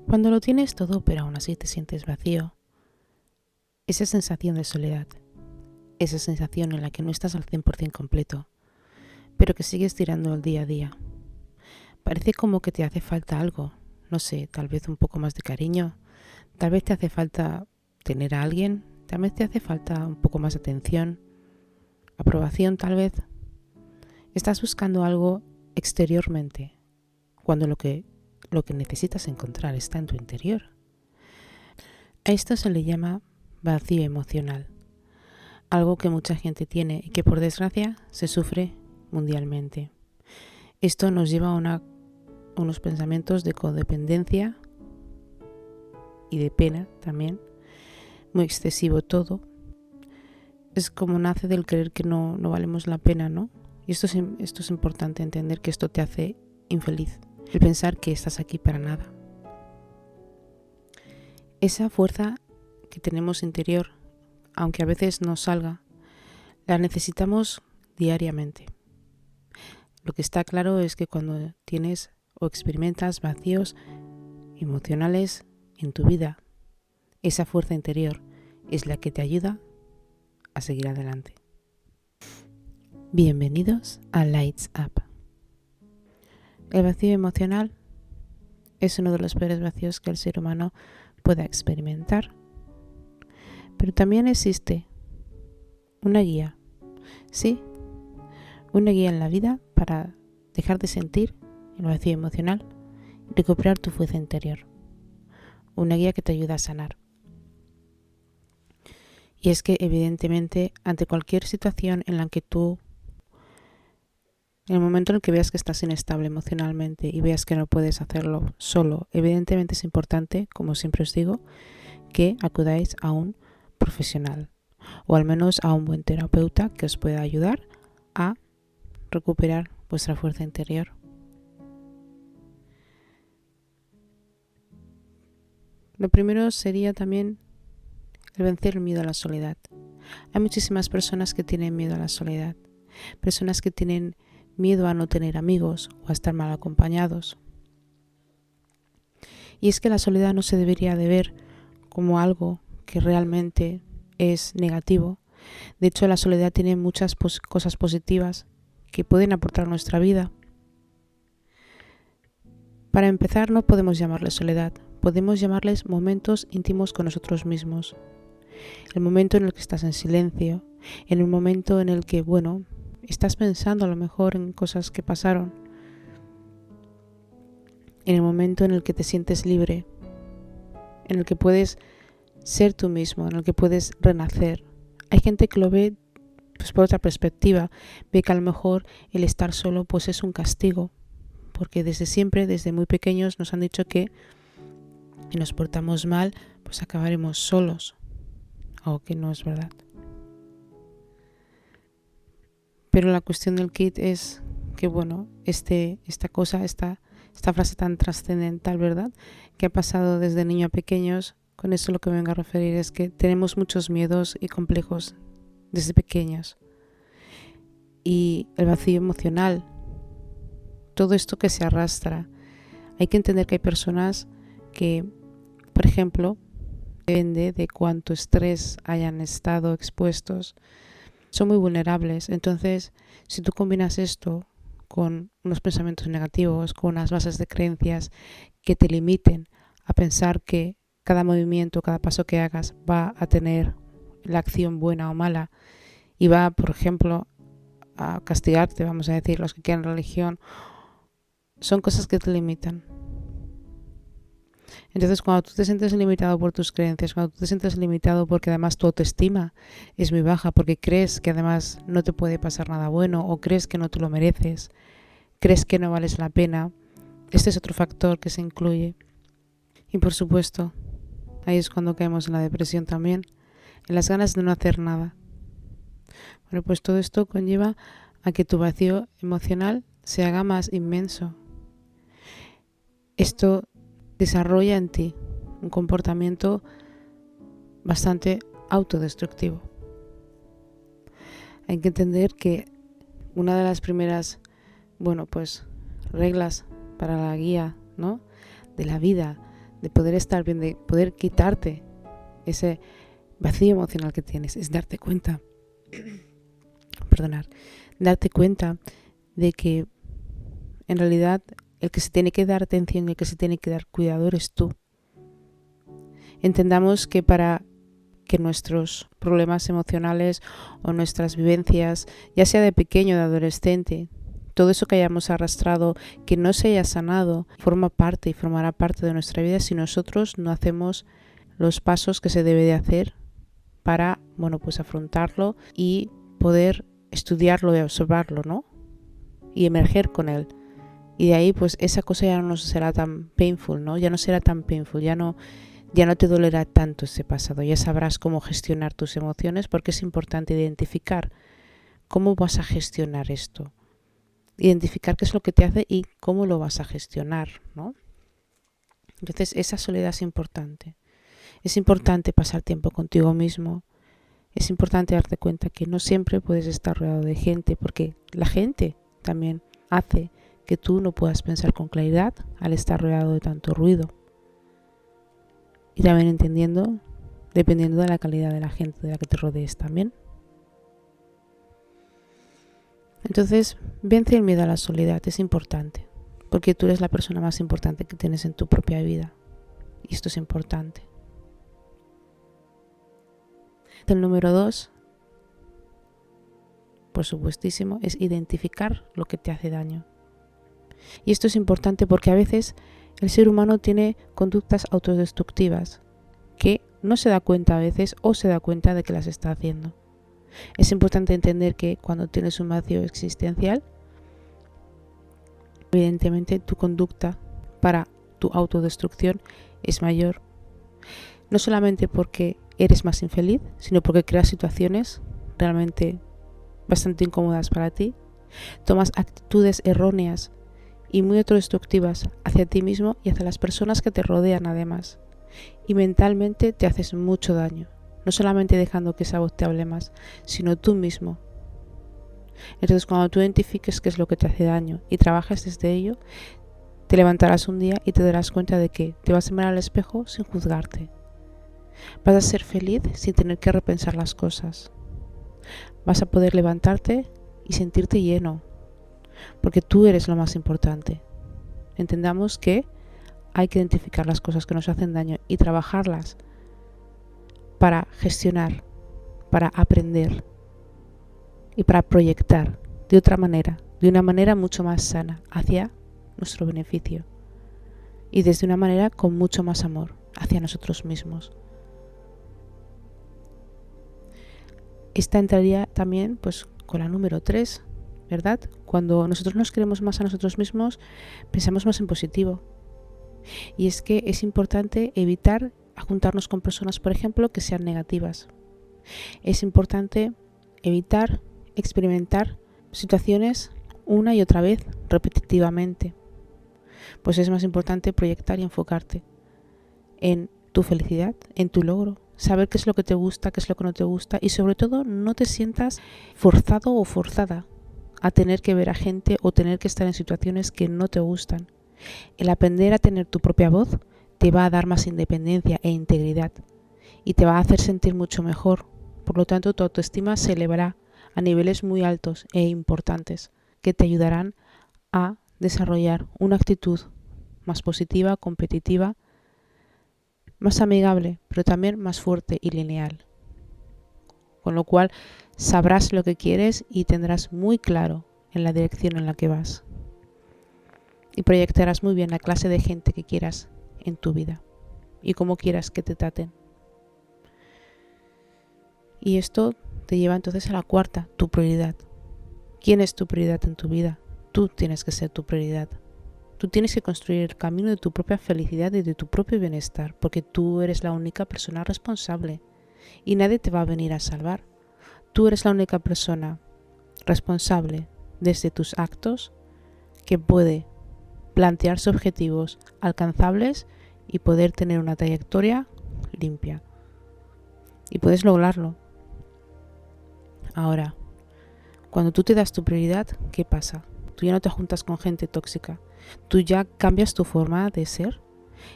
Cuando lo tienes todo pero aún así te sientes vacío, esa sensación de soledad, esa sensación en la que no estás al 100% completo, pero que sigues tirando el día a día. Parece como que te hace falta algo, no sé, tal vez un poco más de cariño, tal vez te hace falta tener a alguien, tal vez te hace falta un poco más de atención, aprobación tal vez. Estás buscando algo exteriormente, cuando lo que necesitas encontrar está en tu interior. A esto se le llama vacío emocional, algo que mucha gente tiene y que por desgracia se sufre mundialmente. Esto nos lleva a unos pensamientos de codependencia y de pena también, muy excesivo todo. Es como nace del creer que no valemos la pena, ¿no? Y esto es importante entender, que esto te hace infeliz, el pensar que estás aquí para nada. Esa fuerza que tenemos interior, aunque a veces no salga, la necesitamos diariamente. Lo que está claro es que cuando tienes o experimentas vacíos emocionales en tu vida, esa fuerza interior es la que te ayuda a seguir adelante. Bienvenidos a Lights Up. El vacío emocional es uno de los peores vacíos que el ser humano pueda experimentar. Pero también existe una guía, sí, una guía en la vida para dejar de sentir el vacío emocional y recuperar tu fuerza interior. Una guía que te ayuda a sanar. Y es que evidentemente ante cualquier situación en la que en el momento en el que veas que estás inestable emocionalmente y veas que no puedes hacerlo solo, evidentemente es importante, como siempre os digo, que acudáis a un profesional o al menos a un buen terapeuta que os pueda ayudar a recuperar vuestra fuerza interior. Lo primero sería también el vencer el miedo a la soledad. Hay muchísimas personas que tienen miedo a la soledad, personas que tienen miedo a no tener amigos o a estar mal acompañados. Y es que la soledad no se debería de ver como algo que realmente es negativo. De hecho, la soledad tiene muchas cosas positivas que pueden aportar a nuestra vida. Para empezar, no podemos llamarle soledad, podemos llamarles momentos íntimos con nosotros mismos. El momento en el que estás en silencio, en el momento en el que, estás pensando a lo mejor en cosas que pasaron, en el momento en el que te sientes libre, en el que puedes ser tú mismo, en el que puedes renacer. Hay gente que lo ve por otra perspectiva, ve que a lo mejor el estar solo es un castigo, porque desde siempre, desde muy pequeños nos han dicho que si nos portamos mal, acabaremos solos, algo que no es verdad. Pero la cuestión del kit es que, esta frase tan trascendental, ¿verdad?, que ha pasado desde niño a pequeños, con eso lo que me vengo a referir es que tenemos muchos miedos y complejos desde pequeños. Y el vacío emocional, todo esto que se arrastra. Hay que entender que hay personas que, por ejemplo, depende de cuánto estrés hayan estado expuestos, son muy vulnerables. Entonces, si tú combinas esto con unos pensamientos negativos, con unas bases de creencias que te limiten a pensar que cada movimiento, cada paso que hagas va a tener la acción buena o mala y va, por ejemplo, a castigarte, vamos a decir, los que quieran religión, son cosas que te limitan. Entonces, cuando tú te sientes limitado por tus creencias, cuando tú te sientes limitado porque además tu autoestima es muy baja, porque crees que además no te puede pasar nada bueno o crees que no te lo mereces, crees que no vales la pena, este es otro factor que se incluye. Y por supuesto, ahí es cuando caemos en la depresión también, en las ganas de no hacer nada. Bueno, pues todo esto conlleva a que tu vacío emocional se haga más inmenso. Esto desarrolla en ti un comportamiento bastante autodestructivo. Hay que entender que una de las primeras, reglas para la guía, ¿no?, de la vida, de poder estar bien, de poder quitarte ese vacío emocional que tienes, es darte cuenta, darte cuenta de que en realidad el que se tiene que dar atención y el que se tiene que dar cuidado eres tú. Entendamos que para que nuestros problemas emocionales o nuestras vivencias, ya sea de pequeño o de adolescente, todo eso que hayamos arrastrado, que no se haya sanado, forma parte y formará parte de nuestra vida si nosotros no hacemos los pasos que se debe de hacer para, pues afrontarlo y poder estudiarlo y observarlo, ¿no? Y emerger con él. Y de ahí, pues esa cosa ya no será tan painful, ¿no? Ya no será tan painful, ya no te dolerá tanto ese pasado, ya sabrás cómo gestionar tus emociones, porque es importante identificar cómo vas a gestionar esto, identificar qué es lo que te hace y cómo lo vas a gestionar, ¿no? Entonces esa soledad es importante pasar tiempo contigo mismo, es importante darte cuenta que no siempre puedes estar rodeado de gente, porque la gente también hace que tú no puedas pensar con claridad al estar rodeado de tanto ruido. Y también dependiendo de la calidad de la gente de la que te rodees también. Entonces, vence el miedo a la soledad, es importante, porque tú eres la persona más importante que tienes en tu propia vida. Y esto es importante. El número 2, por supuestísimo, es identificar lo que te hace daño. Y esto es importante porque a veces el ser humano tiene conductas autodestructivas que no se da cuenta a veces o se da cuenta de que las está haciendo. Es importante entender que cuando tienes un vacío existencial, evidentemente tu conducta para tu autodestrucción es mayor. No solamente porque eres más infeliz, sino porque creas situaciones realmente bastante incómodas para ti, tomas actitudes erróneas y muy autodestructivas hacia ti mismo y hacia las personas que te rodean además. Y mentalmente te haces mucho daño, no solamente dejando que esa voz te hable más, sino tú mismo. Entonces cuando tú identifiques qué es lo que te hace daño y trabajas desde ello, te levantarás un día y te darás cuenta de que te vas a mirar al espejo sin juzgarte. Vas a ser feliz sin tener que repensar las cosas. Vas a poder levantarte y sentirte lleno, porque tú eres lo más importante. Entendamos que hay que identificar las cosas que nos hacen daño y trabajarlas para gestionar, para aprender y para proyectar de otra manera, de una manera mucho más sana hacia nuestro beneficio y desde una manera con mucho más amor hacia nosotros mismos. Esta entraría también pues con la número 3, ¿verdad? Cuando nosotros nos queremos más a nosotros mismos, pensamos más en positivo. Y es que es importante evitar juntarnos con personas, por ejemplo, que sean negativas. Es importante evitar experimentar situaciones una y otra vez, repetitivamente. Pues es más importante proyectar y enfocarte en tu felicidad, en tu logro, saber qué es lo que te gusta, qué es lo que no te gusta y sobre todo no te sientas forzado o forzada a tener que ver a gente o tener que estar en situaciones que no te gustan. El aprender a tener tu propia voz te va a dar más independencia e integridad y te va a hacer sentir mucho mejor. Por lo tanto, tu autoestima se elevará a niveles muy altos e importantes que te ayudarán a desarrollar una actitud más positiva, competitiva, más amigable, pero también más fuerte y lineal. Con lo cual sabrás lo que quieres y tendrás muy claro en la dirección en la que vas. Y proyectarás muy bien la clase de gente que quieras en tu vida y cómo quieras que te traten. Y esto te lleva entonces a la cuarta, tu prioridad. ¿Quién es tu prioridad en tu vida? Tú tienes que ser tu prioridad. Tú tienes que construir el camino de tu propia felicidad y de tu propio bienestar, porque tú eres la única persona responsable y nadie te va a venir a salvar. Tú eres la única persona responsable desde tus actos que puede plantearse objetivos alcanzables y poder tener una trayectoria limpia. Y puedes lograrlo. Ahora, cuando tú te das tu prioridad, ¿qué pasa? Tú ya no te juntas con gente tóxica. Tú ya cambias tu forma de ser.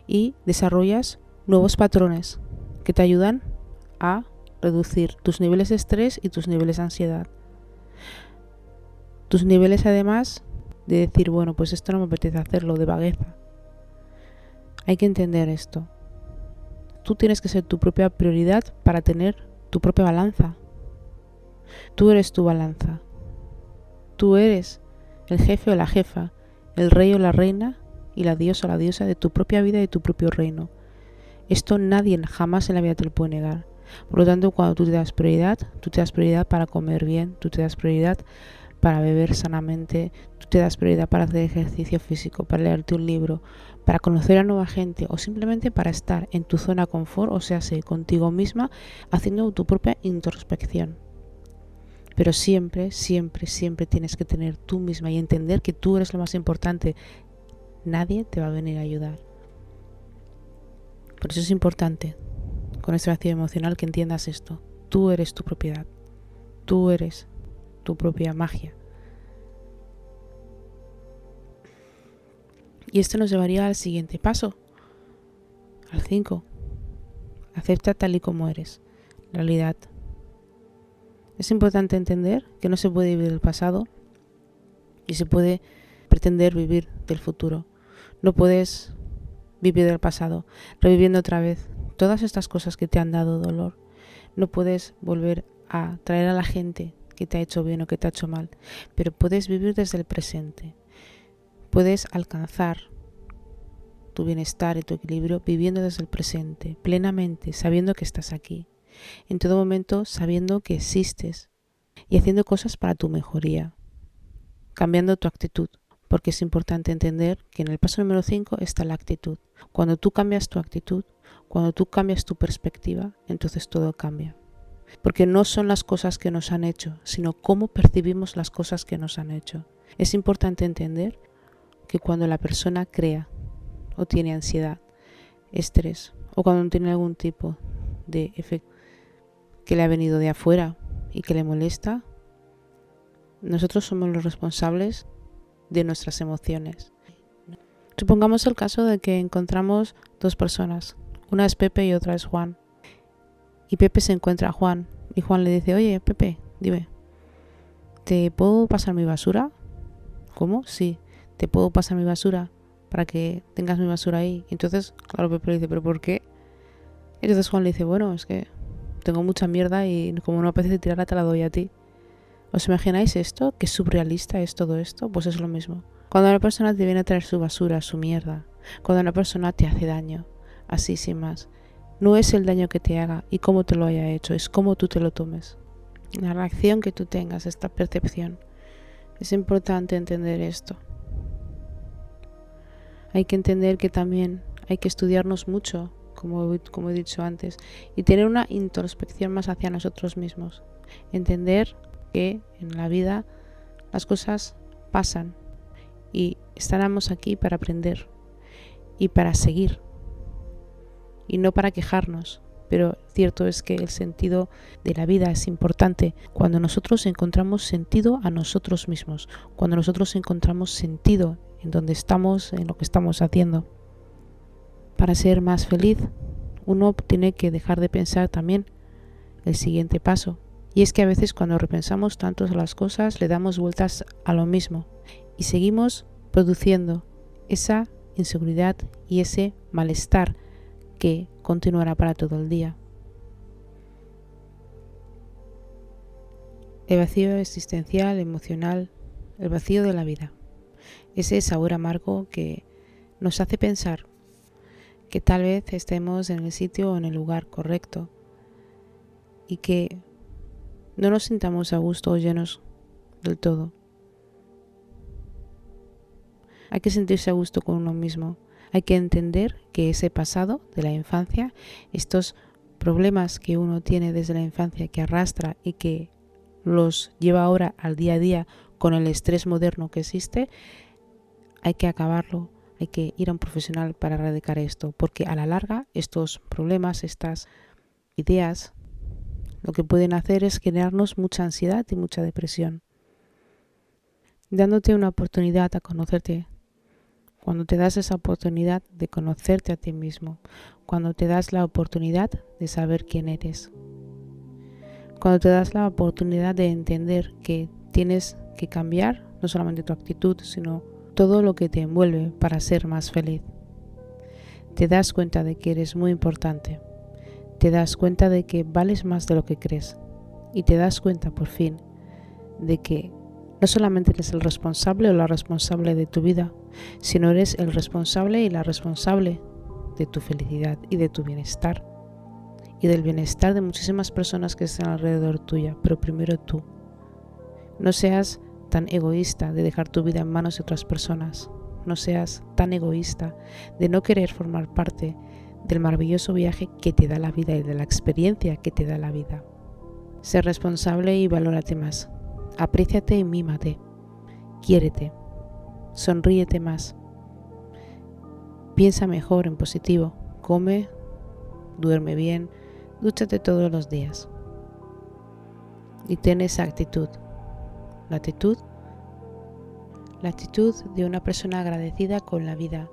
y desarrollas nuevos patrones que te ayudan a reducir tus niveles de estrés y tus niveles de ansiedad. Tus niveles además de decir, bueno, pues esto no me apetece hacerlo, de vagueza. Hay que entender esto. Tú tienes que ser tu propia prioridad para tener tu propia balanza. Tú eres tu balanza. Tú eres el jefe o la jefa, el rey o la reina y la diosa o la diosa de tu propia vida y de tu propio reino. Esto nadie jamás en la vida te lo puede negar. Por lo tanto, cuando tú te das prioridad para comer bien, tú te das prioridad para beber sanamente, tú te das prioridad para hacer ejercicio físico, para leerte un libro, para conocer a nueva gente o simplemente para estar en tu zona de confort, o sea, contigo misma, haciendo tu propia introspección. Pero siempre, siempre, siempre tienes que tener tú misma y entender que tú eres lo más importante. Nadie te va a venir a ayudar. Por eso es importante, con este vacío emocional, que entiendas esto. Tú eres tu propiedad. Tú eres tu propia magia. Y esto nos llevaría al siguiente paso, al 5. Acepta tal y como eres. Realidad. Es importante entender que no se puede vivir del pasado y se puede pretender vivir del futuro. No puedes vivir del pasado, reviviendo otra vez todas estas cosas que te han dado dolor. No puedes volver a traer a la gente que te ha hecho bien o que te ha hecho mal, pero puedes vivir desde el presente. Puedes alcanzar tu bienestar y tu equilibrio viviendo desde el presente, plenamente, sabiendo que estás aquí. En todo momento, sabiendo que existes y haciendo cosas para tu mejoría, cambiando tu actitud, porque es importante entender que en el paso número 5 está la actitud. Cuando tú cambias tu actitud, cuando tú cambias tu perspectiva, entonces todo cambia. Porque no son las cosas que nos han hecho, sino cómo percibimos las cosas que nos han hecho. Es importante entender que cuando la persona crea o tiene ansiedad, estrés, o cuando tiene algún tipo de efecto que le ha venido de afuera y que le molesta, nosotros somos los responsables de nuestras emociones. Supongamos el caso de que encontramos dos personas, una es Pepe y otra es Juan. Y Pepe se encuentra a Juan y Juan le dice, oye Pepe, dime, ¿te puedo pasar mi basura? ¿Cómo? Sí, te puedo pasar mi basura para que tengas mi basura ahí. Y entonces, claro, Pepe le dice, ¿pero por qué? Y entonces Juan le dice, bueno, es que tengo mucha mierda y como no me apetece tirarla, te la doy a ti. ¿Os imagináis esto? ¿Qué surrealista es todo esto? Pues es lo mismo. Cuando una persona te viene a traer su basura, su mierda, cuando una persona te hace daño, así sin más, no es el daño que te haga y cómo te lo haya hecho, es cómo tú te lo tomes. La reacción que tú tengas, esta percepción. Es importante entender esto. Hay que entender que también hay que estudiarnos mucho, como he dicho antes, y tener una introspección más hacia nosotros mismos. Entender que en la vida las cosas pasan y estaremos aquí para aprender y para seguir y no para quejarnos, pero cierto es que el sentido de la vida es importante cuando nosotros encontramos sentido a nosotros mismos, cuando nosotros encontramos sentido en donde estamos, en lo que estamos haciendo. Para ser más feliz, uno tiene que dejar de pensar también el siguiente paso. Y es que a veces cuando repensamos tanto las cosas le damos vueltas a lo mismo y seguimos produciendo esa inseguridad y ese malestar que continuará para todo el día. El vacío existencial, emocional, el vacío de la vida. Ese sabor amargo que nos hace pensar que tal vez estemos en el sitio o en el lugar correcto y que no nos sintamos a gusto o llenos del todo. Hay que sentirse a gusto con uno mismo. Hay que entender que ese pasado de la infancia, estos problemas que uno tiene desde la infancia que arrastra y que los lleva ahora al día a día con el estrés moderno que existe, hay que acabarlo. Hay que ir a un profesional para erradicar esto, porque a la larga estos problemas, estas ideas, lo que pueden hacer es generarnos mucha ansiedad y mucha depresión. Dándote una oportunidad a conocerte cuando te das esa oportunidad de conocerte a ti mismo, cuando te das la oportunidad de saber quién eres, cuando te das la oportunidad de entender que tienes que cambiar no solamente tu actitud, sino todo lo que te envuelve para ser más feliz. Te das cuenta de que eres muy importante, te das cuenta de que vales más de lo que crees y te das cuenta por fin de que no solamente eres el responsable o la responsable de tu vida, sino eres el responsable y la responsable de tu felicidad y de tu bienestar y del bienestar de muchísimas personas que están alrededor tuya, pero primero tú. No seas tan egoísta de dejar tu vida en manos de otras personas. No seas tan egoísta de no querer formar parte del maravilloso viaje que te da la vida y de la experiencia que te da la vida. Sé responsable y valórate más. Apréciate y mímate. Quiérete. Sonríete más. Piensa mejor en positivo. Come, duerme bien, dúchate todos los días. Y ten esa actitud. La actitud de una persona agradecida con la vida,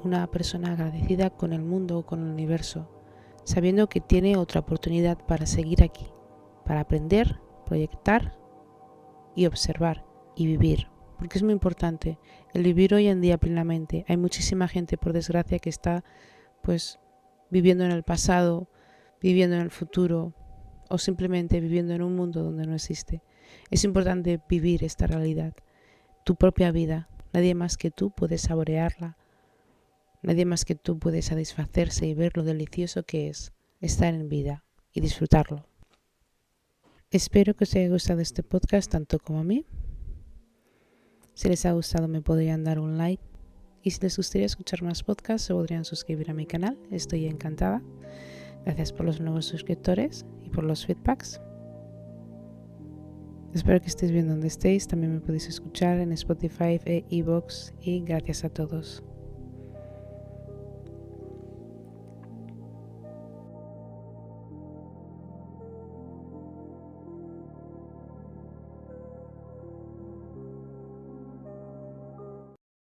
una persona agradecida con el mundo o con el universo, sabiendo que tiene otra oportunidad para seguir aquí, para aprender, proyectar y observar y vivir, porque es muy importante el vivir hoy en día plenamente. Hay muchísima gente, por desgracia, que está viviendo en el pasado, viviendo en el futuro o simplemente viviendo en un mundo donde no existe. Es importante vivir esta realidad, tu propia vida. Nadie más que tú puede saborearla, nadie más que tú puede satisfacerse y ver lo delicioso que es estar en vida y disfrutarlo. Espero que os haya gustado este podcast tanto como a mí. Si les ha gustado me podrían dar un like y si les gustaría escuchar más podcasts se podrían suscribir a mi canal. Estoy encantada. Gracias por los nuevos suscriptores y por los feedbacks. Espero que estéis bien donde estéis. También me podéis escuchar en Spotify e iVoox y gracias a todos.